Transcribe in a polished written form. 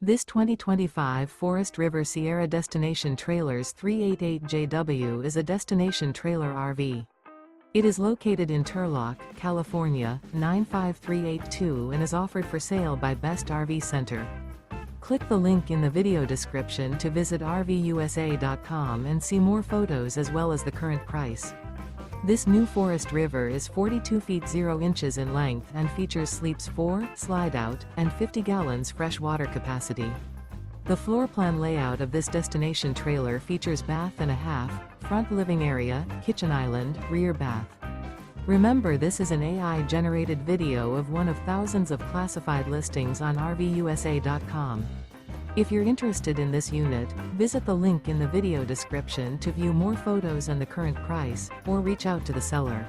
This 2025 Forest River Sierra Destination Trailers 388JW is a destination trailer RV. It is located in Turlock, California, 95382 and is offered for sale by Best RV Center. Click the link in the video description to visit RVUSA.com and see more photos as well as the current price. This new Forest River is 42 feet 0 inches in length and features sleeps 4, slide-out, and 50 gallons fresh water capacity. The floor plan layout of this destination trailer features bath and a half, front living area, kitchen island, rear bath. Remember, this is an AI-generated video of one of thousands of classified listings on RVUSA.com. If you're interested in this unit, visit the link in the video description to view more photos and the current price, or reach out to the seller.